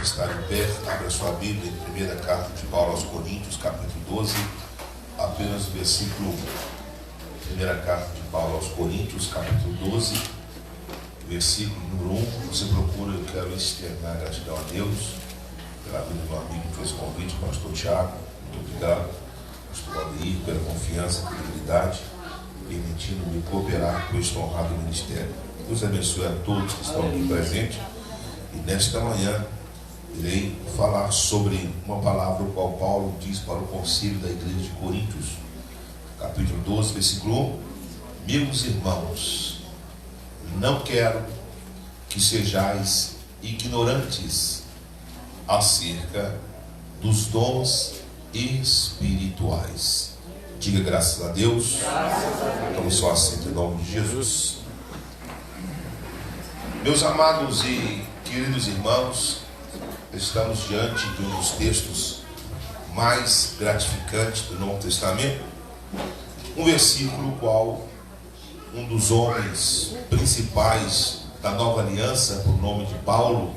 estar em pé, abra a sua Bíblia em primeira carta de Paulo aos Coríntios, capítulo 12, apenas o versículo 1. Primeira carta de Paulo aos Coríntios, capítulo 12, versículo número 1. Você procura, eu quero externar gratidão a Deus pela vida do meu amigo que fez o convite, o pastor Tiago. Muito obrigado, pastor Aldeir, pela confiança, pela fidelidade, permitindo-me cooperar com este honrado ministério. Deus abençoe a todos que estão aqui presentes. E nesta manhã irei falar sobre uma palavra o qual Paulo diz para o concílio da igreja de Coríntios, capítulo 12, versículo 1. Meus irmãos, não quero que sejais ignorantes acerca dos dons espirituais. Diga graças a Deus. Então só assim em nome de Jesus. Meus amados e queridos irmãos, estamos diante de um dos textos mais gratificantes do Novo Testamento, um versículo qual um dos homens principais da Nova Aliança, por nome de Paulo,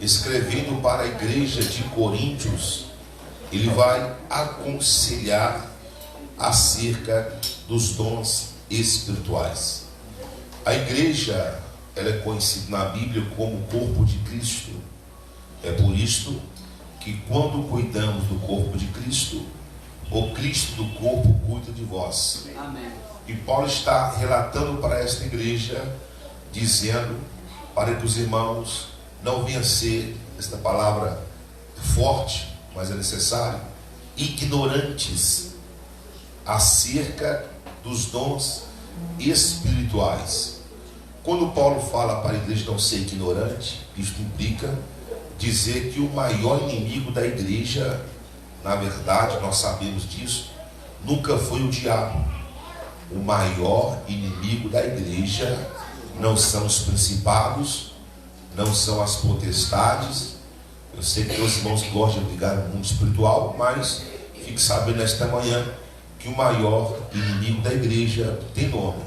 escrevendo para a igreja de Coríntios, ele vai aconselhar acerca dos dons espirituais. A igreja, ela é conhecida na Bíblia como o corpo de Cristo. É por isto que quando cuidamos do corpo de Cristo, o Cristo do corpo cuida de vós. Amém. E Paulo está relatando para esta igreja, dizendo para que os irmãos não venham a ser, esta palavra forte, mas é necessário, ignorantes acerca dos dons espirituais. Quando Paulo fala para a igreja não ser ignorante, isto implica dizer que o maior inimigo da igreja, na verdade, nós sabemos disso, nunca foi o diabo. O maior inimigo da igreja não são os principados, não são as potestades. Eu sei que tem os irmãos que gostam de brigar no mundo espiritual, mas fique sabendo nesta manhã que o maior inimigo da igreja tem nome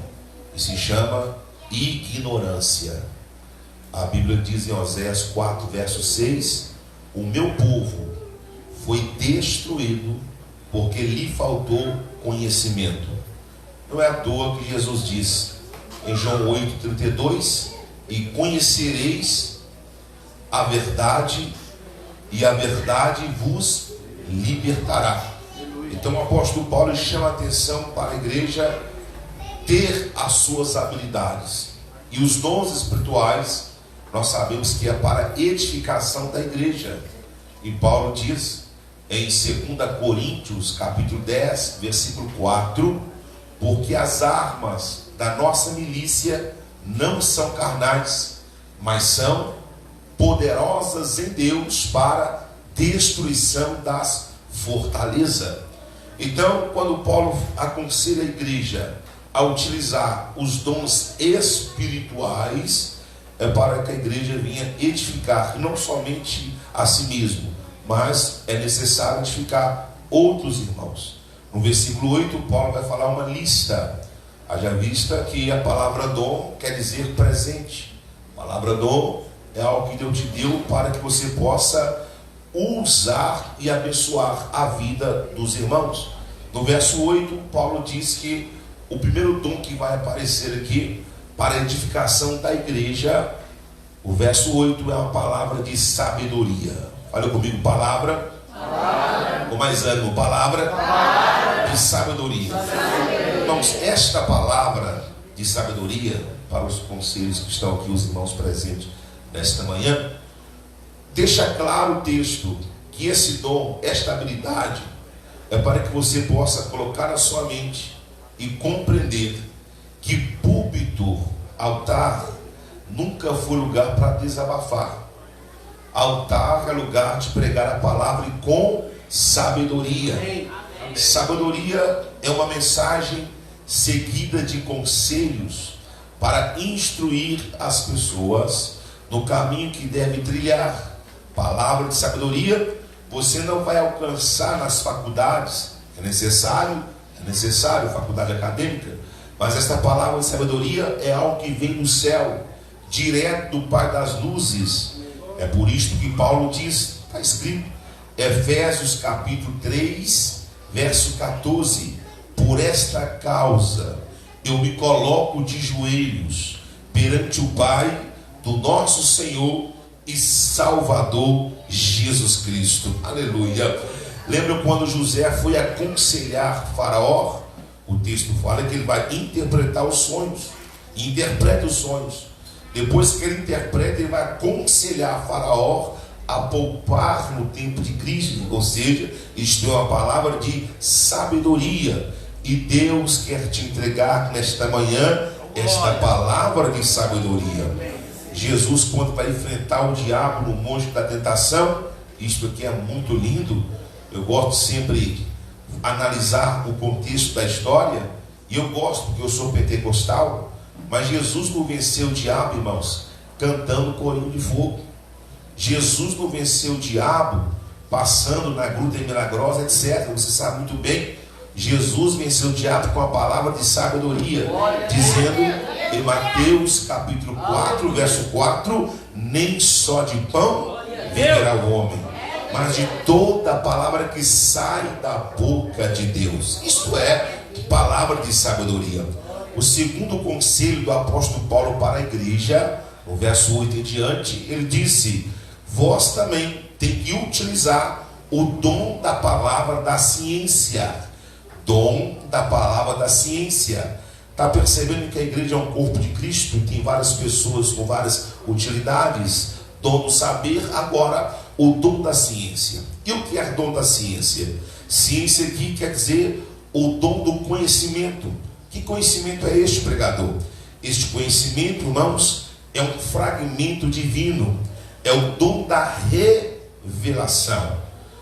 e se chama ignorância. A Bíblia diz em Oséias 4, verso 6: o meu povo foi destruído porque lhe faltou conhecimento. Não é à toa que Jesus diz em João 8, 32: e conhecereis a verdade, e a verdade vos libertará. Então o apóstolo Paulo chama a atenção para a igreja ter as suas habilidades. E os dons espirituais, nós sabemos que é para edificação da igreja. E Paulo diz em 2 Coríntios, capítulo 10, versículo 4: porque as armas da nossa milícia não são carnais, mas são poderosas em Deus para destruição das fortalezas. Então, quando Paulo aconselha a igreja a utilizar os dons espirituais, é para que a igreja venha edificar não somente a si mesmo, mas é necessário edificar outros irmãos. No versículo 8, Paulo vai falar uma lista. Haja vista que a palavra dom quer dizer presente. A palavra dom é algo que Deus te deu para que você possa usar e abençoar a vida dos irmãos. No verso 8, Paulo diz que o primeiro dom que vai aparecer aqui para a edificação da igreja, o verso 8 é uma palavra de sabedoria. Fala comigo, palavra. Com mais ânimo, palavra de sabedoria. Irmãos, esta palavra de sabedoria, para os conselhos que estão aqui, os irmãos presentes nesta manhã, deixa claro o texto que esse dom, esta habilidade, é para que você possa colocar na sua mente e compreender que púlpito, altar, nunca foi lugar para desabafar. Altar é lugar de pregar a palavra e com sabedoria. Sabedoria é uma mensagem seguida de conselhos para instruir as pessoas no caminho que deve trilhar. Palavra de sabedoria você não vai alcançar nas faculdades. É necessário faculdade acadêmica, mas esta palavra de sabedoria é algo que vem do céu, direto do Pai das luzes, É por isso que Paulo diz, está escrito, Efésios capítulo 3, verso 14: por esta causa eu me coloco de joelhos perante o Pai do nosso Senhor e Salvador Jesus Cristo. Aleluia. Lembra quando José foi aconselhar Faraó? O texto fala que ele vai interpretar os sonhos. E interpreta os sonhos. Depois que ele interpreta, ele vai aconselhar Faraó a poupar no tempo de crise. Ou seja, isto é uma palavra de sabedoria. E Deus quer te entregar nesta manhã esta palavra de sabedoria. Jesus, quando vai enfrentar o diabo no monte da tentação, isto aqui é muito lindo. Eu gosto sempre de analisar o contexto da história, e eu gosto porque eu sou pentecostal. Mas Jesus não venceu o diabo, irmãos, cantando corinho de fogo. Jesus não venceu o diabo passando na gruta milagrosa, etc. Você sabe muito bem. Jesus venceu o diabo com a palavra de sabedoria, dizendo em Mateus capítulo 4, verso 4: nem só de pão viverá o homem, mas de toda a palavra que sai da boca de Deus. Isto é palavra de sabedoria. O segundo conselho do apóstolo Paulo para a igreja, no verso 8 em diante, ele disse: vós também tem que utilizar o dom da palavra da ciência. Dom da palavra da ciência. Está percebendo que a igreja é um corpo de Cristo? Tem várias pessoas com várias utilidades. Dom do saber, agora o dom da ciência. E o que é dom da ciência? Ciência aqui quer dizer o dom do conhecimento. Que conhecimento é este, pregador? Este conhecimento, irmãos, é um fragmento divino. É o dom da revelação.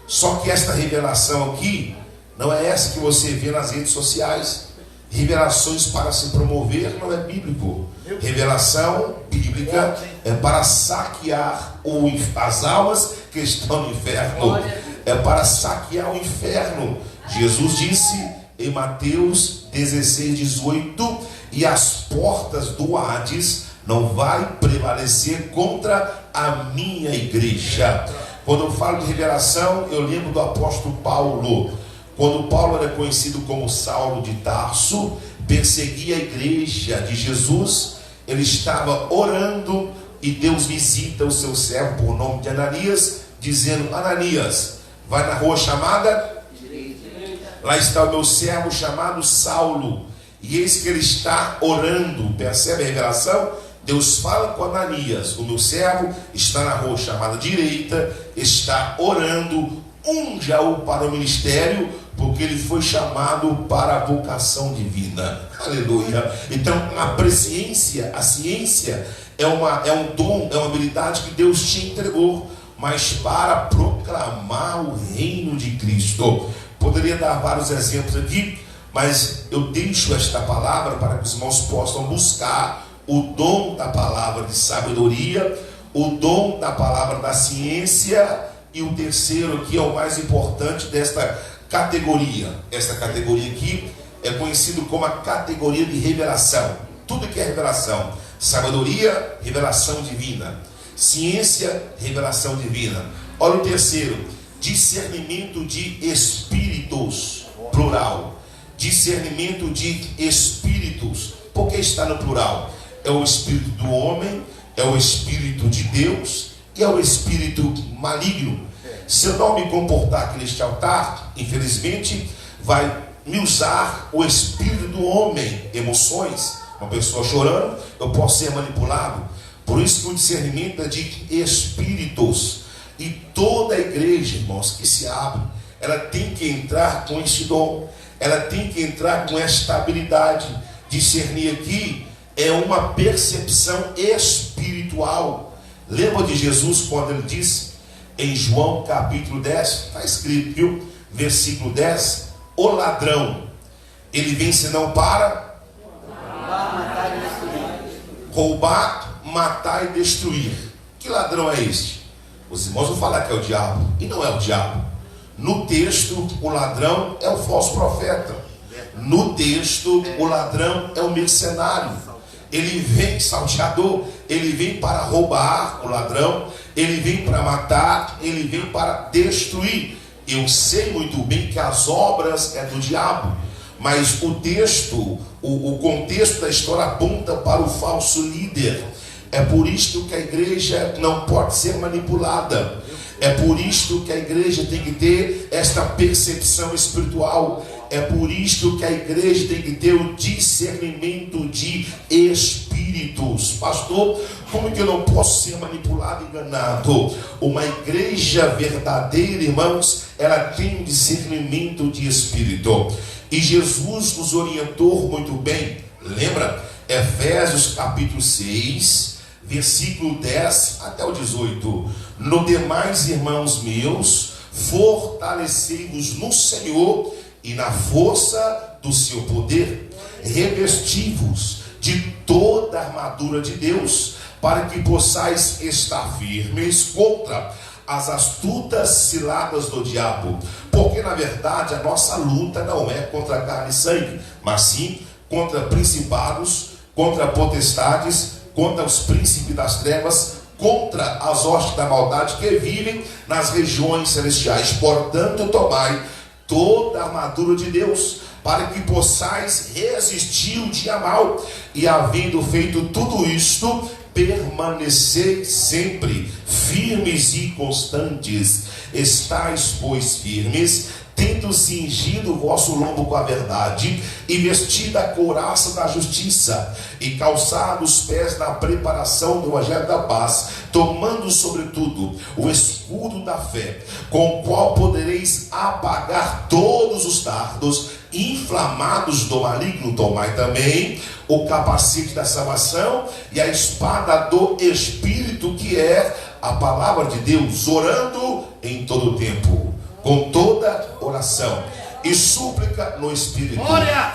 Só que esta revelação aqui não é essa que você vê nas redes sociais. Revelações para se promover não é bíblico. Revelação bíblica é para saquear as almas que estão no inferno. É para saquear o inferno. Jesus disse em Mateus 16, 18: e as portas do Hades não vai prevalecer contra a minha igreja. Quando eu falo de revelação, eu lembro do apóstolo Paulo. Quando Paulo era conhecido como Saulo de Tarso, perseguia a igreja de Jesus, ele estava orando e Deus visita o seu servo por nome de Ananias, dizendo: Ananias, vai na rua chamada lá está o meu servo chamado Saulo. E eis que ele está orando. Percebe a revelação? Deus fala com Ananias: o meu servo está na rua chamada direita, está orando, unja-o para o ministério, porque ele foi chamado para a vocação divina. Aleluia. Então a ciência é um dom, é uma habilidade que Deus te entregou, mas para proclamar o reino de Cristo. Poderia dar vários exemplos aqui, mas eu deixo esta palavra para que os irmãos possam buscar o dom da palavra de sabedoria, o dom da palavra da ciência, e o terceiro aqui é o mais importante desta categoria. Esta categoria aqui é conhecido como a categoria de revelação. Tudo que é revelação: sabedoria, revelação divina; ciência, revelação divina. Olha o terceiro: discernimento de espíritos, plural. Discernimento de espíritos. Por que está no plural? É o espírito do homem, é o espírito de Deus e é o espírito maligno. Se eu não me comportar aqui neste altar, infelizmente vai me usar o espírito do homem, emoções. Uma pessoa chorando, eu posso ser manipulado. Por isso que o discernimento é de espíritos. E toda a igreja, irmãos, que se abre, ela tem que entrar com este dom, ela tem que entrar com esta habilidade. Discernir aqui é uma percepção espiritual. Lembra de Jesus quando ele disse em João capítulo 10, está escrito, viu? Versículo 10: o ladrão, ele vem senão para roubar, matar e destruir. Que ladrão é este? Os irmãos vão falar que é o diabo, e não é o diabo. No texto, o ladrão é o falso profeta. No texto, o ladrão é o mercenário. Ele vem salteador, ele vem para roubar, o ladrão, ele vem para matar, ele vem para destruir. Eu sei muito bem que as obras é do diabo, mas o texto, o contexto da história aponta para o falso líder. É por isto que a igreja não pode ser manipulada. É por isto que a igreja tem que ter esta percepção espiritual. É por isto que a igreja tem que ter o discernimento de espíritos. Pastor, como que eu não posso ser manipulado, enganado? Uma igreja verdadeira, irmãos, ela tem um discernimento de espírito. E Jesus nos orientou muito bem. Lembra? Efésios capítulo 6, versículo 10 até o 18. No demais, irmãos meus, fortalecei-vos no Senhor e na força do seu poder, revesti-vos de toda a armadura de Deus, para que possais estar firmes contra as astutas ciladas do diabo. Porque na verdade a nossa luta não é contra carne e sangue, mas sim contra principados, contra potestades, contra os príncipes das trevas, contra as hostes da maldade que vivem nas regiões celestiais. Portanto, tomai toda a armadura de Deus, para que possais resistir o dia mau, e havendo feito tudo isto, permanecei sempre firmes e constantes. Estais, pois, firmes, tendo cingido o vosso lombo com a verdade, e vestido a couraça da justiça, e calçado os pés na preparação do evangelho da paz, tomando sobretudo o escudo da fé, com o qual podereis apagar todos os dardos inflamados do maligno. Tomai também o capacete da salvação e a espada do Espírito, que é a palavra de Deus, orando em todo o tempo, com toda oração e súplica no Espírito,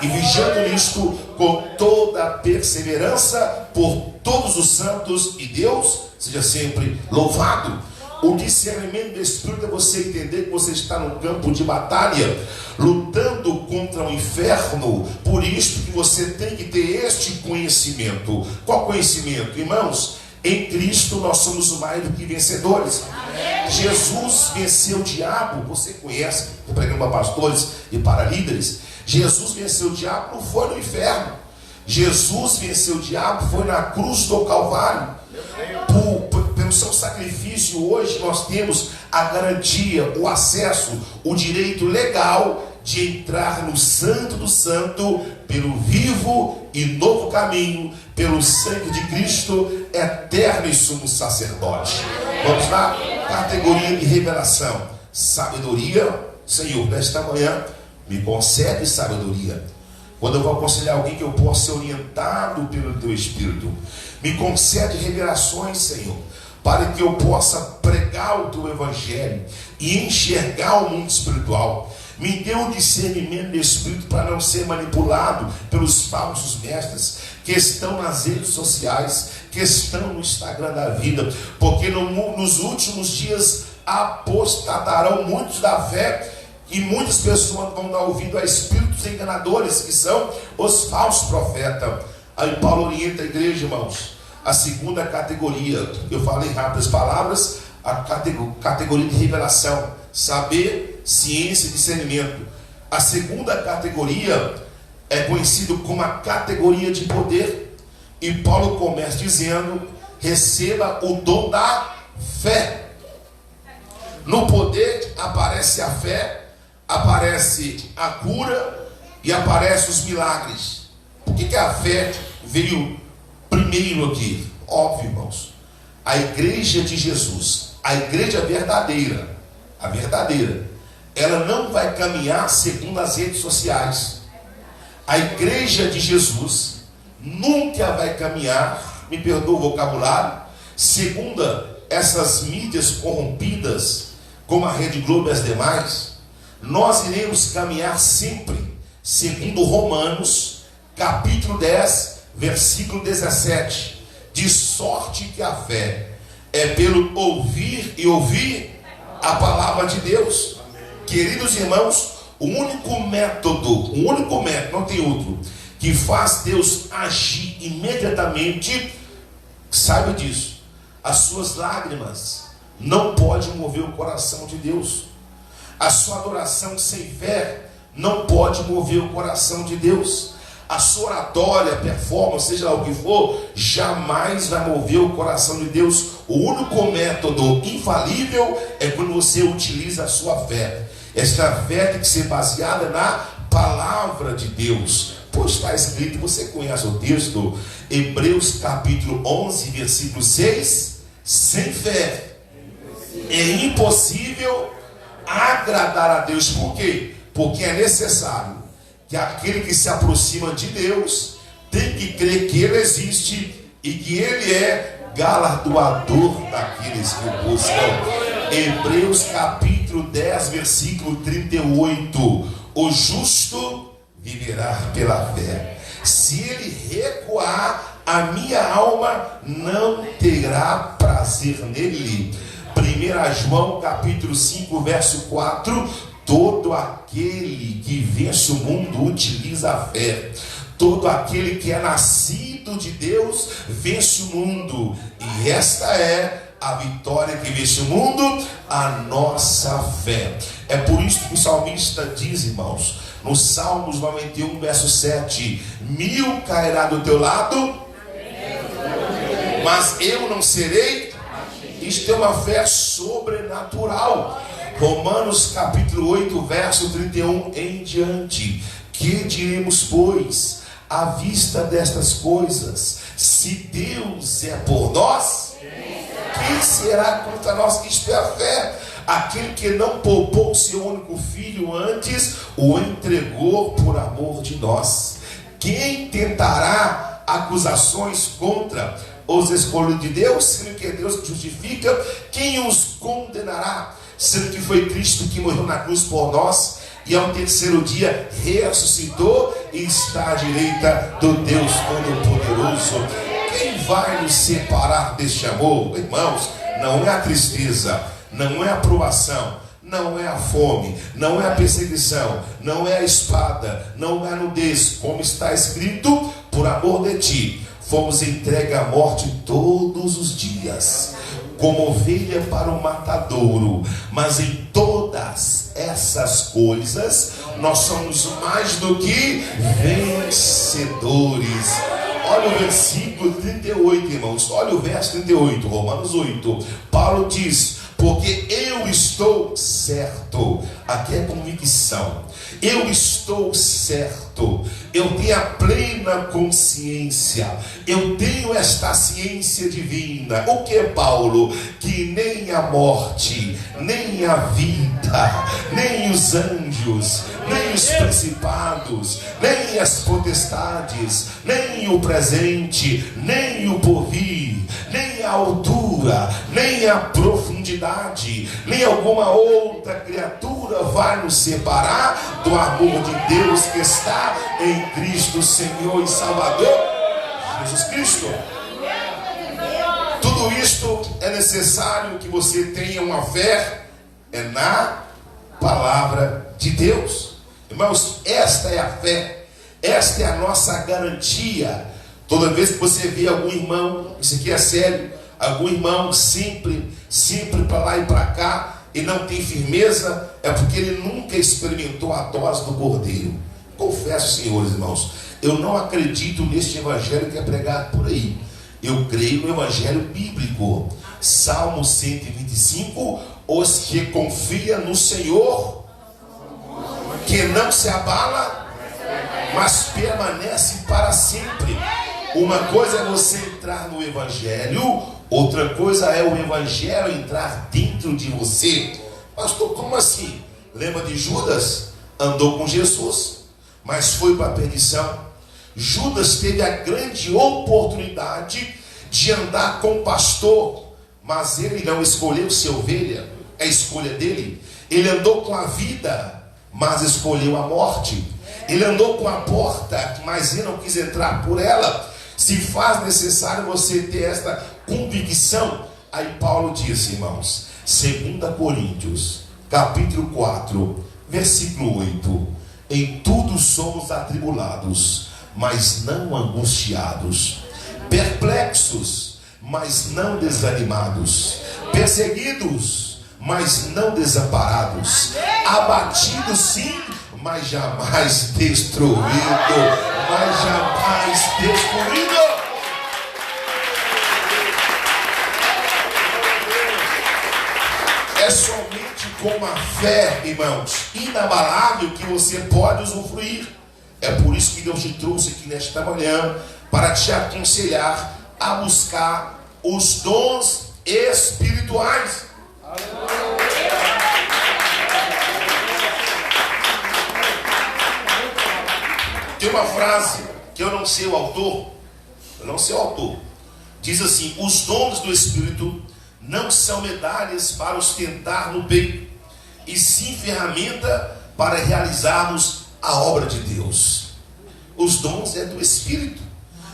e vigiando nisto com toda perseverança por todos os santos, e Deus seja sempre louvado. O discernimento do Espírito é você entender que você está num campo de batalha, lutando contra o inferno. Por isso que você tem que ter este conhecimento. Qual conhecimento, irmãos? Em Cristo nós somos mais do que vencedores. Amém. Jesus venceu o diabo. Você conhece, pregando para pastores e para líderes. Jesus venceu o diabo, não foi no inferno. Jesus venceu o diabo, foi na cruz do Calvário. Pelo seu sacrifício, hoje nós temos a garantia, o acesso, o direito legal de entrar no Santo do Santo, pelo vivo e novo caminho, pelo sangue de Cristo, eterno e sumo sacerdote. Vamos lá? Categoria de revelação. Sabedoria. Senhor, nesta manhã, me concede sabedoria. Quando eu vou aconselhar alguém, que eu possa ser orientado pelo teu Espírito. Me concede revelações, Senhor, para que eu possa pregar o teu evangelho e enxergar o mundo espiritual. Me dê um discernimento do Espírito para não ser manipulado pelos falsos mestres que estão nas redes sociais, que estão no Instagram da vida, porque nos últimos dias apostatarão muitos da fé, e muitas pessoas vão dar ouvido a espíritos enganadores, que são os falsos profetas. Aí Paulo orienta a igreja, irmãos. A segunda categoria, eu falei rápidas palavras, a categoria de revelação, saber, ciência e discernimento. A segunda categoria é conhecido como a categoria de poder, e Paulo começa dizendo: receba o dom da fé. No poder aparece a fé, aparece a cura e aparece os milagres. Por que a fé veio primeiro aqui? Óbvio, irmãos, a igreja de Jesus, a igreja verdadeira, a verdadeira, ela não vai caminhar segundo as redes sociais. A igreja de Jesus nunca vai caminhar, me perdoa o vocabulário, segundo essas mídias corrompidas, como a Rede Globo e as demais. Nós iremos caminhar sempre segundo Romanos capítulo 10, versículo 17, de sorte que a fé é pelo ouvir e ouvir a palavra de Deus. Queridos irmãos, o único método, não tem outro, que faz Deus agir imediatamente, saiba disso. As suas lágrimas não podem mover o coração de Deus. A sua adoração sem fé não pode mover o coração de Deus. A sua oratória, performance, seja lá o que for, jamais vai mover o coração de Deus. O único método infalível é quando você utiliza a sua fé. Esta fé tem que ser baseada na palavra de Deus. Pois está escrito, você conhece o texto, Hebreus capítulo 11, versículo 6: sem fé é impossível agradar a Deus. Por quê? Porque é necessário que aquele que se aproxima de Deus tem que crer que Ele existe e que Ele é galardoador daqueles que o buscam. Hebreus capítulo 10, versículo 38: o justo viverá pela fé. Se ele recuar, a minha alma não terá prazer nele. 1 João capítulo 5, verso 4: todo aquele que vence o mundo utiliza a fé. Todo aquele que é nascido de Deus vence o mundo. E esta é a vitória que vence o mundo, a nossa fé. É por isso que o salmista diz, irmãos, no Salmos 91, verso 7: 1000 cairá do teu lado, mas eu não serei. Isto é uma fé sobrenatural. Romanos capítulo 8, verso 31 em diante: que diremos, pois, à vista destas coisas? Se Deus é por nós, quem será contra nós? Isto é a fé. Aquele que não poupou o seu único filho, antes o entregou por amor de nós. Quem tentará acusações contra os escolhidos de Deus, sendo que é Deus que justifica? Quem os condenará, sendo que foi Cristo que morreu na cruz por nós e ao terceiro dia ressuscitou e está à direita do Deus Todo-Poderoso? Quem vai nos separar deste amor? Irmãos, não é a tristeza, não é a provação, não é a fome, não é a perseguição, não é a espada, não é a nudez, como está escrito: por amor de ti fomos entregues à morte todos os dias, como ovelha para o matadouro. Mas em todas essas coisas nós somos mais do que vencedores. Olha o versículo 38, irmãos. Olha o verso 38, Romanos 8. Paulo diz: porque eu estou certo. Aqui é convicção. Eu estou certo. Eu tenho a plena consciência. Eu tenho esta ciência divina. O que é, Paulo? Que nem a morte, nem a vida, nem os anjos, nem os principados, nem as potestades, nem o presente, nem o porvir, nem a altura, nem a profundidade, nem alguma outra criatura vai nos separar do amor de Deus que está em Cristo, Senhor e Salvador Jesus Cristo. Tudo isto é necessário que você tenha uma fé na palavra de Deus. Irmãos, esta é a fé, esta é a nossa garantia. Toda vez que você vê algum irmão, isso aqui é sério, algum irmão sempre para lá e para cá, e não tem firmeza, é porque ele nunca experimentou a dose do Cordeiro. Confesso, senhores irmãos, eu não acredito neste evangelho que é pregado por aí. Eu creio no evangelho bíblico. Salmo 125: os que confiam no Senhor, que não se abala, mas permanece para sempre. Uma coisa é você entrar no evangelho, outra coisa é o evangelho entrar dentro de você. Pastor, como assim? Lembra de Judas? Andou com Jesus, mas foi para a perdição. Judas teve a grande oportunidade de andar com o pastor, mas ele não escolheu ser ovelha, é a escolha dele. Ele andou com a vida, mas escolheu a morte. Ele andou com a porta, mas ele não quis entrar por ela. Se faz necessário você ter esta convicção. Aí Paulo disse, irmãos, 2 Coríntios capítulo 4, versículo 8: em tudo somos atribulados, mas não angustiados, perplexos, mas não desanimados, perseguidos, mas não desamparados, abatidos sim, mas jamais destruído, mas jamais destruído. É somente com a fé, irmãos, inabalável, que você pode usufruir. É por isso que Deus te trouxe aqui nesta manhã, para te aconselhar a buscar os dons espirituais. Tem uma frase que eu não sei o autor, diz assim: os dons do Espírito não são medalhas para ostentar no peito, e sim ferramenta para realizarmos a obra de Deus. Os dons é do Espírito.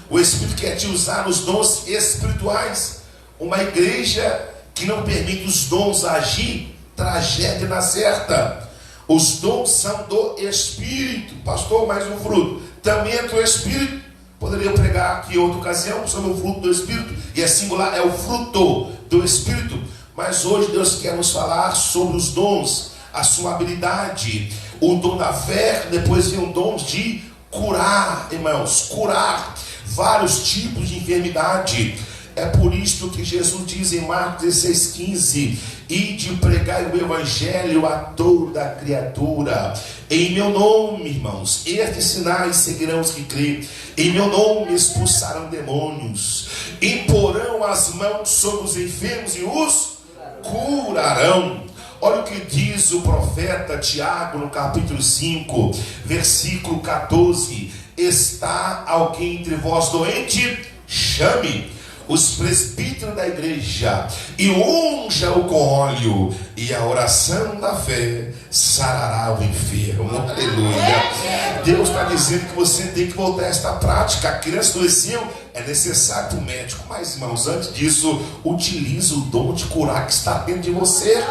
O Espírito quer te usar nos dons espirituais. Uma igreja que não permite os dons agir, tragédia na certa. Os dons são do Espírito. Pastor, mais um fruto também é do Espírito. Poderia pregar aqui em outra ocasião sobre o fruto do Espírito, e é singular, é o fruto do Espírito. Mas hoje Deus quer nos falar sobre os dons, a sua habilidade, o dom da fé. Depois vem o dom de curar, irmãos, curar vários tipos de enfermidade. É por isto que Jesus diz em Marcos 16,15: ide pregai o evangelho a toda criatura. Em meu nome, irmãos, estes sinais seguirão os que crêem. Em meu nome expulsarão demônios, imporão as mãos sobre os enfermos e os curarão. Olha o que diz o profeta Tiago no capítulo 5, versículo 14: está alguém entre vós doente? Chame os presbíteros da igreja e unja-o com óleo, e a oração da fé sarará o enfermo. Aleluia. Deus está dizendo que você tem que voltar a esta prática. A criança adoeceu, é necessário para o médico. Mas, irmãos, antes disso, utilize o dom de curar que está dentro de você.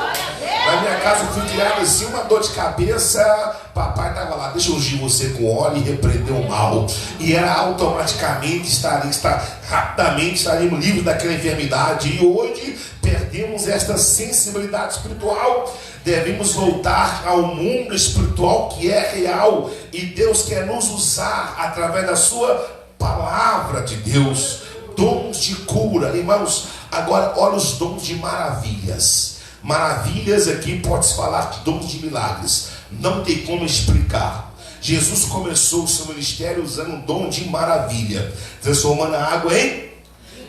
Na minha casa eu fui criado assim, uma dor de cabeça, papai estava lá: deixa eu ungir você com óleo e repreender o mal. E era automaticamente, rapidamente estaríamos livres daquela enfermidade. E hoje perdemos esta sensibilidade espiritual. Devemos voltar ao mundo espiritual que é real, e Deus quer nos usar através da sua palavra de Deus. Dons de cura, irmãos. Agora olha os dons de maravilhas. Maravilhas aqui pode-se falar de dons de milagres, não tem como explicar. Jesus começou o seu ministério usando um dom de maravilha, transformando a água em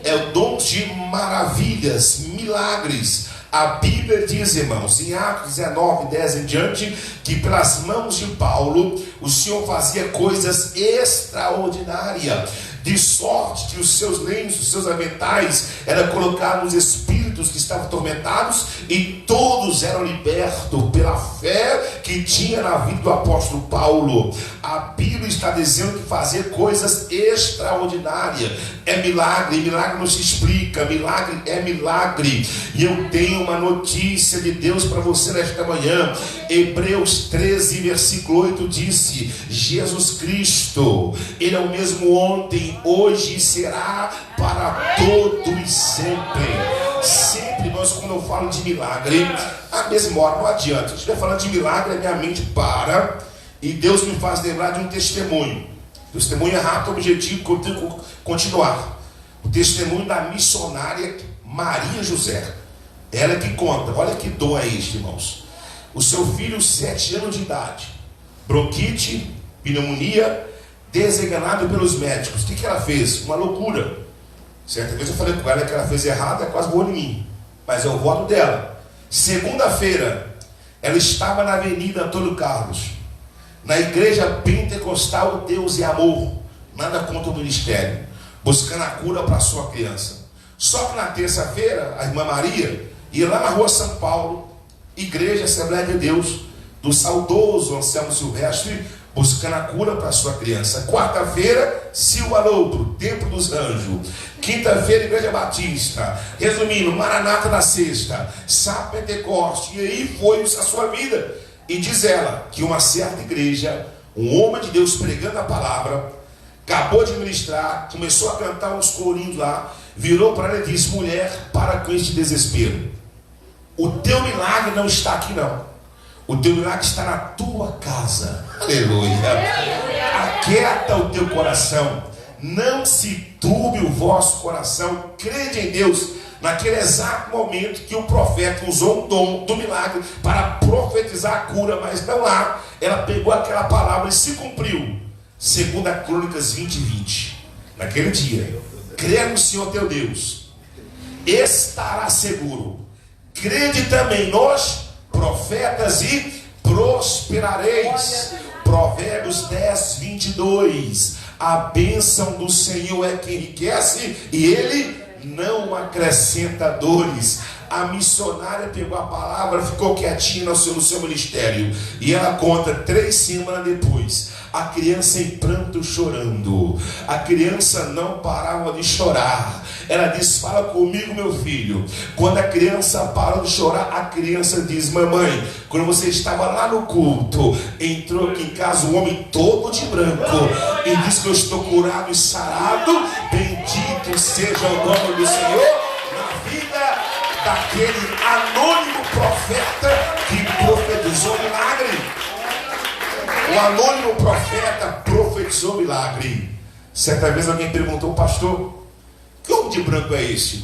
o dom de maravilhas, milagres. A Bíblia diz, irmãos, em Atos 19, 10 em diante, que pelas mãos de Paulo o Senhor fazia coisas extraordinárias, de sorte que os seus lenços, os seus aventais eram colocados nos espíritos que estavam atormentados, e todos eram libertos pela fé que tinha na vida do apóstolo Paulo. A Bíblia está dizendo que fazer coisas extraordinárias é milagre. Milagre não se explica, milagre é milagre. E eu tenho uma notícia de Deus para você nesta manhã. Hebreus 13, versículo 8 disse: Jesus Cristo, Ele é o mesmo ontem, hoje e será para todo e sempre. Sempre, nós, quando eu falo de milagre, a mesma hora não adianta. Se eu estiver falando de milagre, a minha mente para, e Deus me faz lembrar de um testemunho. O testemunho é rápido, objetivo, que eu tenho que continuar. O testemunho da missionária Maria José. Ela que conta. Olha que dom é este, irmãos. O seu filho, 7 anos de idade, bronquite, pneumonia, desenganado pelos médicos. O que ela fez? Uma loucura. Certa vez eu falei com ela que ela fez errado, quase voou em mim, mas é o voto dela. Segunda-feira, ela estava na Avenida Antônio Carlos, na igreja pentecostal Deus e Amor, nada contra o ministério, buscando a cura para a sua criança. Só que na terça-feira, a irmã Maria ia lá na rua São Paulo, igreja Assembleia de Deus, do saudoso Anselmo Silvestre, buscando a cura para a sua criança. Quarta-feira, Silva Louro, Templo dos Anjos. Quinta-feira, Igreja Batista. Resumindo, Maranata na sexta, Sábado Pentecoste. E aí foi a sua vida. E diz ela que uma certa igreja, um homem de Deus pregando a palavra, acabou de ministrar, começou a cantar uns corinhos lá, virou para ela e disse: mulher, para com este desespero. O teu milagre não está aqui não. O teu milagre está na tua casa. Aleluia. Aquieta o teu coração. Não se turbe o vosso coração. Crede em Deus. Naquele exato momento que o profeta usou o dom do milagre para profetizar a cura, mas não lá, ela pegou aquela palavra e se cumpriu. 2 Crônicas 20:20. Naquele dia, crê no Senhor teu Deus, estará seguro. Crede também nós, profetas, e prosperareis. Provérbios 10:22. A bênção do Senhor é que enriquece e Ele não acrescenta dores. A missionária pegou a palavra, ficou quietinha no seu ministério. E ela conta 3 semanas depois, a criança em pranto chorando. A criança não parava de chorar. Ela disse: fala comigo, meu filho. Quando a criança parou de chorar, a criança diz: mamãe, quando você estava lá no culto, entrou aqui em casa um homem todo de branco e disse que eu estou curado e sarado. Bendito seja o nome do Senhor na vida daquele anônimo profeta que profetizou milagre. O anônimo profeta profetizou milagre. Certa vez alguém perguntou: pastor, que homem de branco é esse?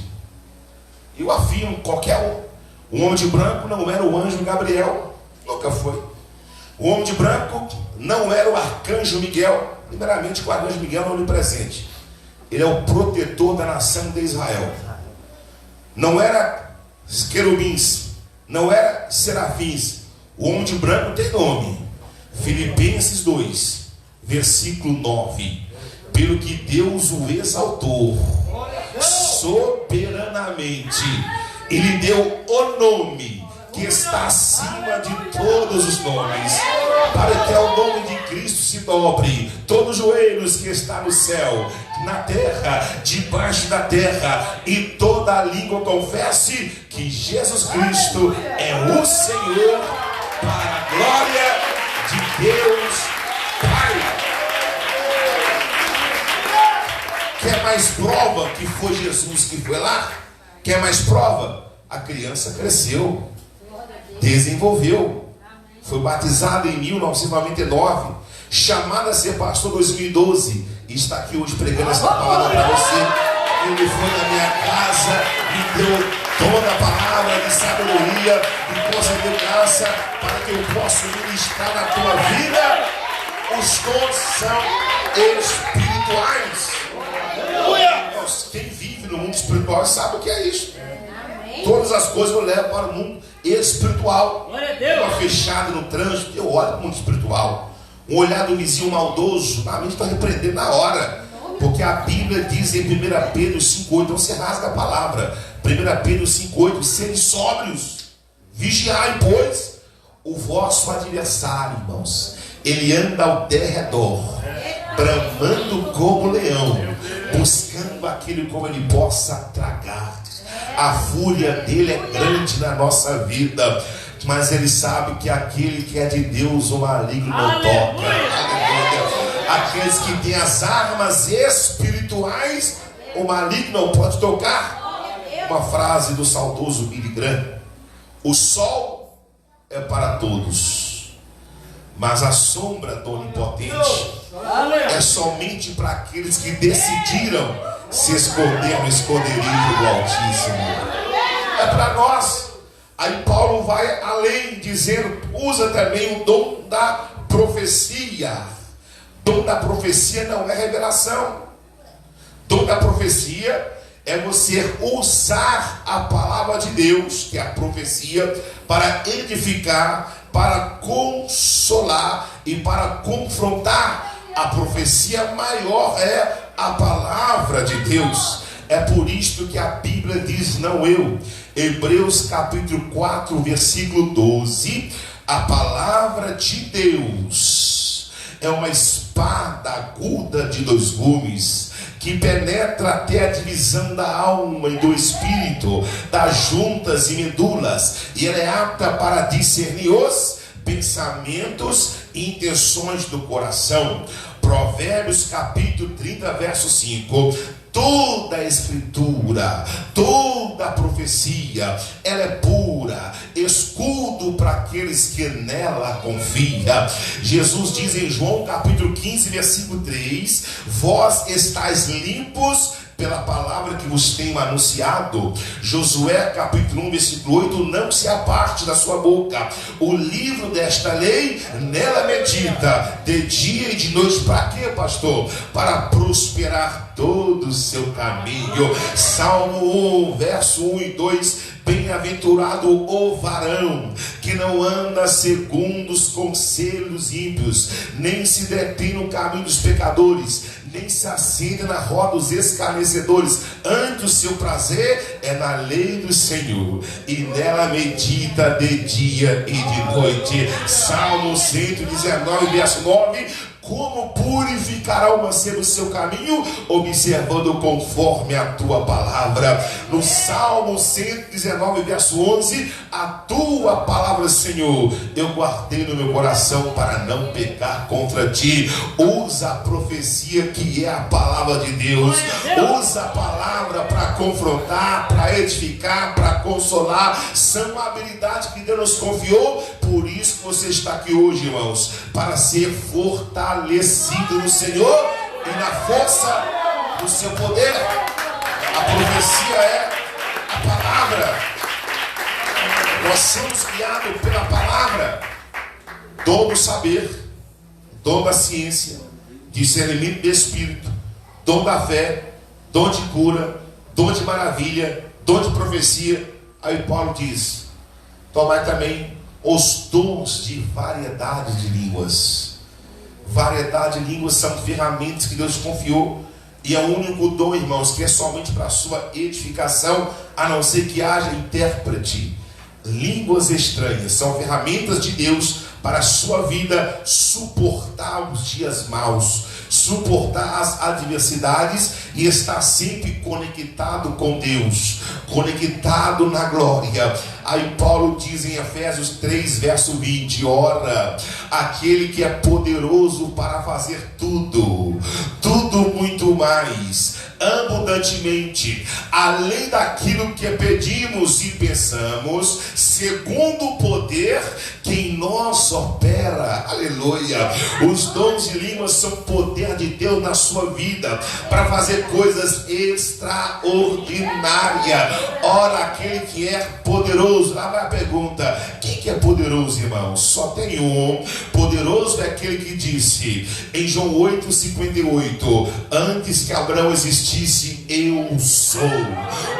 Eu afirmo, qualquer um. O homem de branco não era o anjo Gabriel, nunca foi. O homem de branco não era o arcanjo Miguel. Primeiramente, o arcanjo Miguel é onipresente. Ele é o protetor da nação de Israel. Não era querubins, não era serafins. O homem de branco tem nome. Filipenses 2, versículo 9. Pelo que Deus o exaltou soberanamente, Ele deu o nome que está acima de todos os nomes, para que ao nome de Cristo se dobre todos os joelhos que está no céu, na terra, debaixo da terra, e toda a língua confesse que Jesus Cristo é o Senhor, para a glória de Deus Pai. Quer mais prova que foi Jesus que foi lá? Quer mais prova? A criança cresceu, desenvolveu, foi batizado em 1999, chamado a ser pastor em 2012, e está aqui hoje pregando essa palavra para você. Ele foi na minha casa, me deu toda a palavra de sabedoria, e concedeu graça para que eu possa ministrar na tua vida. Os dons são espirituais. Quem vive no mundo espiritual sabe o que é isso. Todas as coisas eu levo para o mundo espiritual. Uma fechada no trânsito, eu olho para o mundo espiritual. Um olhar do vizinho maldoso, na mente estou repreendendo na hora. Porque a Bíblia diz em 1 Pedro 5,8, então você rasga a palavra. 1 Pedro 5,8, serem sóbrios, vigiai, pois, o vosso adversário, irmãos, ele anda ao derredor, bramando como leão, buscando aquele como ele possa tragar. A fúria dele é grande na nossa vida, mas ele sabe que aquele que é de Deus, o maligno não toca. Aleluia. Aqueles que têm as armas espirituais, o maligno não pode tocar. Uma frase do saudoso Billy Graham: o sol é para todos, mas a sombra do onipotente é somente para aqueles que decidiram se esconder no esconderijo do Altíssimo. É para nós. Aí Paulo vai além, dizendo, usa também o dom da profecia. Dom da profecia não é revelação. Dom da profecia é você usar a palavra de Deus, que é a profecia, para edificar, para consolar e para confrontar. A profecia maior é a palavra de Deus. É por isto que a Bíblia diz, não eu. Hebreus capítulo 4, versículo 12. A palavra de Deus é uma espada aguda de 2 gumes, que penetra até a divisão da alma e do espírito, das juntas e medulas, e ela é apta para discernir os pensamentos e intenções do coração. Provérbios capítulo 30, verso 5. Toda a escritura, toda a profecia, ela é pura, escudo para aqueles que nela confia. Jesus diz em João capítulo 15, versículo 3: vós estáis limpos pela palavra que vos tenho anunciado. Josué capítulo 1, versículo 8: não se aparte da sua boca o livro desta lei, nela medita de dia e de noite. Para quê, pastor? Para prosperar todo o seu caminho. Salmo 1, verso 1 e 2: bem-aventurado o varão que não anda segundo os conselhos ímpios, nem se detém no caminho dos pecadores, nem se assenta na roda dos escarnecedores. Antes o seu prazer é na lei do Senhor, e nela medita de dia e de noite. Salmo 119, verso 9: como purificará o mancebo o seu caminho, observando conforme a tua palavra. No Salmo 119, verso 11: a tua palavra, Senhor, eu guardei no meu coração para não pecar contra ti. Usa a profecia, que é a palavra de Deus. Usa a palavra para confrontar, para edificar, para consolar. São habilidades que Deus nos confiou. Por isso que você está aqui hoje, irmãos, para ser fortalecido no Senhor e na força do seu poder. A profecia é a palavra. Nós somos guiados pela palavra. Dom do saber, dom da ciência, discernimento do espírito, dom da fé, dom de cura, dom de maravilha, dom de profecia. Aí Paulo diz: tomai também os dons de variedade de línguas. Variedade de línguas são ferramentas que Deus confiou, e é o único dom, irmãos, que é somente para a sua edificação, a não ser que haja intérprete. Línguas estranhas são ferramentas de Deus para a sua vida suportar os dias maus, suportar as adversidades e estar sempre conectado com Deus, conectado na glória. Aí Paulo diz em Efésios 3, verso 20: ora, aquele que é poderoso para fazer tudo, tudo muito mais, abundantemente, além daquilo que pedimos e pensamos, segundo o poder que em nós opera. Aleluia. Os dons de línguas são poder de Deus na sua vida, para fazer coisas extraordinárias. Ora, aquele que é poderoso. Lá vai a pergunta: quem que é poderoso, irmãos? Só tem um. Poderoso é aquele que disse em João 8:58: antes que Abraão existisse, eu sou.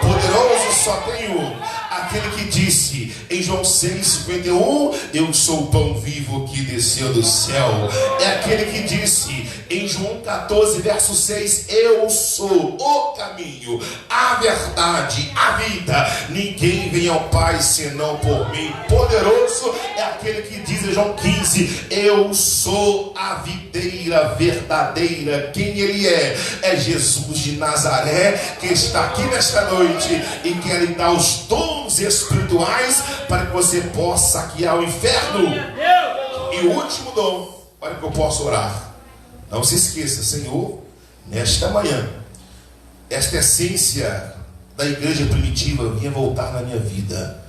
Poderoso só tem um. Aquele que disse em João 6:51: eu sou o pão vivo que desceu do céu. É aquele que disse em João 14, verso 6: eu sou o caminho, a verdade, a vida. Ninguém vem ao Pai senão por mim. Poderoso é aquele que diz em João 15: eu sou a videira verdadeira. Quem ele é? É Jesus de Nazaré, que está aqui nesta noite e quer lhe dar os dons espirituais para que você possa saquear o inferno. E o último dom, para que eu possa orar. Não se esqueça, Senhor, nesta manhã, esta essência da igreja primitiva vinha voltar na minha vida.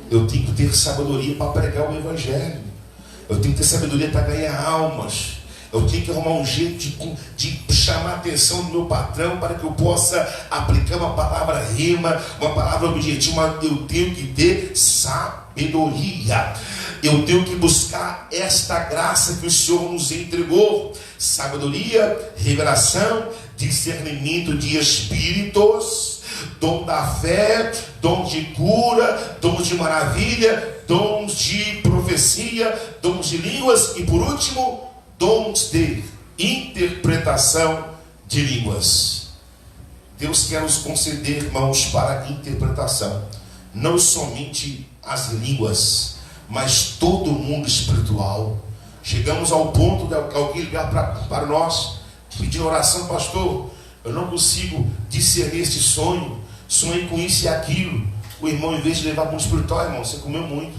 Eu tenho que ter sabedoria para pregar o evangelho. Eu tenho que ter sabedoria para ganhar almas. Eu tenho que arrumar um jeito de chamar a atenção do meu patrão para que eu possa aplicar uma palavra rima, uma palavra objetiva. Eu tenho que ter sabedoria. Eu tenho que buscar esta graça que o Senhor nos entregou. Sabedoria, revelação, discernimento de espíritos, dom da fé, dom de cura, dom de maravilha, dons de profecia, dons de línguas e, por último, dons de interpretação de línguas. Deus quer nos conceder, irmãos, para a interpretação, não somente as línguas, mas todo o mundo espiritual. Chegamos ao ponto de alguém ligar para nós, pedindo oração: pastor, eu não consigo discernir este sonho, sonhei com isso e aquilo. O irmão, em vez de levar para o mundo espiritual: irmão, você comeu muito.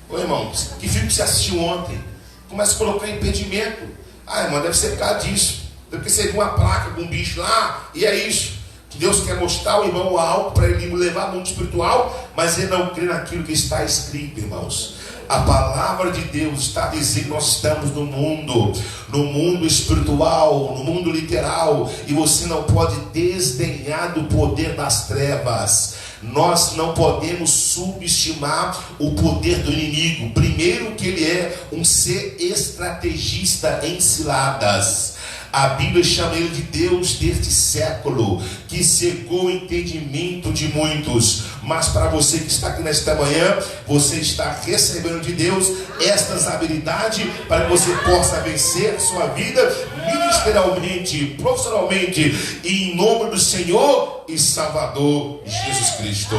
Ô irmão, que filme que você assistiu ontem? Começa a colocar impedimento. Ah, irmão, deve ser por causa disso. Porque você viu uma placa com um bicho lá, e é isso. Que Deus quer mostrar ao irmão algo para ele levar ao mundo espiritual, mas ele não crê naquilo que está escrito, irmãos. A palavra de Deus está dizendo que nós estamos no mundo espiritual, no mundo literal, e você não pode desdenhar do poder das trevas. Nós não podemos subestimar o poder do inimigo. Primeiro, que ele é um ser estrategista em ciladas. A Bíblia chama ele de Deus deste século, que cegou o entendimento de muitos. Mas para você que está aqui nesta manhã, você está recebendo de Deus estas habilidades para que você possa vencer sua vida ministerialmente, profissionalmente, em nome do Senhor e Salvador Jesus Cristo.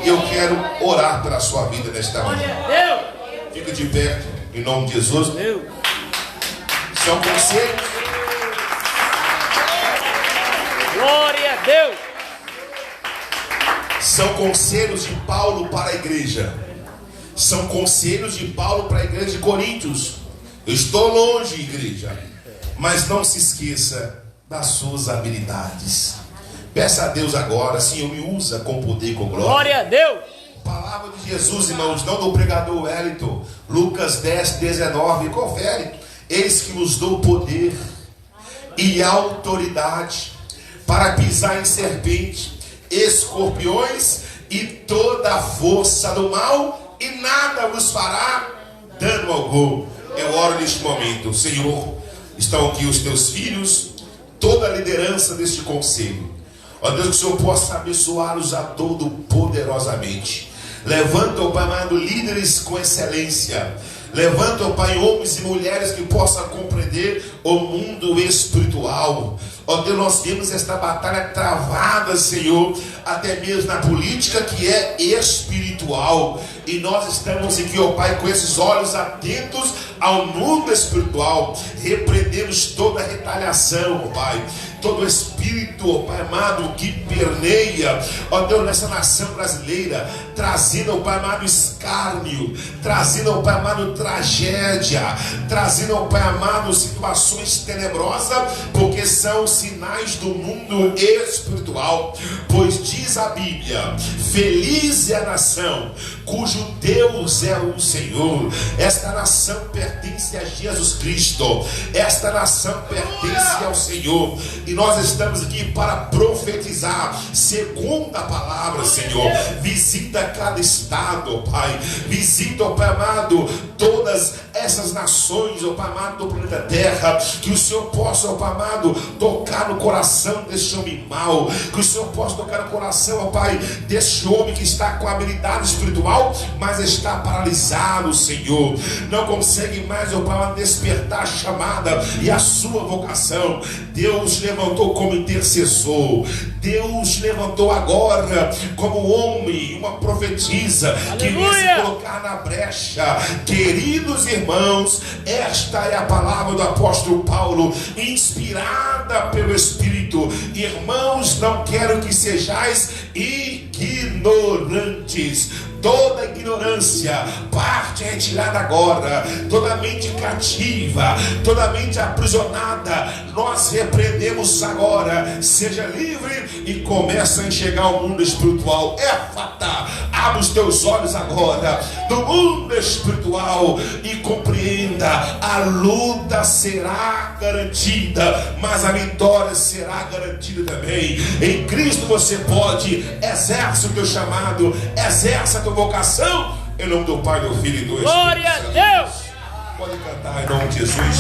Eu quero orar pela sua vida nesta manhã. Fica de pé, em nome de Jesus. São conselhos. Glória a Deus. São conselhos de Paulo para a igreja. São conselhos de Paulo para a igreja de Coríntios. Eu estou longe, igreja, mas não se esqueça das suas habilidades. Peça a Deus agora, Senhor, me usa com poder e com glória. Glória a Deus. Palavra de Jesus, irmãos, não do pregador Wellington. Lucas 10, 19, confere. Eis que nos dou poder e autoridade para pisar em serpente, escorpiões e toda a força do mal, e nada vos fará dano algum. Eu oro neste momento, Senhor, estão aqui os teus filhos, toda a liderança deste conselho. Ó Deus, que o Senhor possa abençoá-los a todo poderosamente. Levanta, ó Pai amado, líderes com excelência. Levanta, ó Pai, homens e mulheres que possam compreender o mundo espiritual. Ó Deus, nós vemos esta batalha travada, Senhor, até mesmo na política que é espiritual. E nós estamos aqui, ó Pai, com esses olhos atentos ao mundo espiritual. Repreendemos toda retaliação, ó Pai, todo espírito, ó Pai amado, que permeia, ó Deus, nessa nação brasileira, trazendo, ó Pai amado, escárnio, trazendo, ó Pai amado, tragédia, trazendo, ó Pai amado, situações tenebrosas, porque são sinais do mundo espiritual. Pois diz a Bíblia: feliz é a nação cujo Deus é o Senhor. Esta nação pertence a Jesus Cristo. Esta nação pertence ao Senhor. E nós estamos aqui para profetizar segundo a palavra, Senhor. Visita cada estado, Pai. Visita, ó Pai amado, todas essas nações, ó Pai amado, do planeta Terra. Que o Senhor possa, ó Pai amado, tocar no coração desse homem mau. Que o Senhor possa tocar no coração, ó Pai, desse homem que está com habilidade espiritual, mas está paralisado, Senhor. Não consegue mais, ó Pai, despertar a chamada e a sua vocação. Deus levantou como intercessor. Deus levantou agora como homem, uma profetisa. Aleluia. Que vem se colocar na brecha. Queridos irmãos, esta é a palavra do apóstolo Paulo, inspirada pelo Espírito. Irmãos, não quero que sejais ignorantes. Toda ignorância, parte é retirada agora. Toda mente cativa, toda mente aprisionada, nós repreendemos agora. Seja livre e começa a enxergar o mundo espiritual. Éfata, abre os teus olhos agora do mundo espiritual e compreenda: a luta será garantida, mas a vitória será garantida também. Em Cristo você pode, exerce o teu chamado, exerce a tua vocação, em nome do Pai, do Filho e do Espírito Santo. Glória a Deus. Pode cantar em nome de Jesus.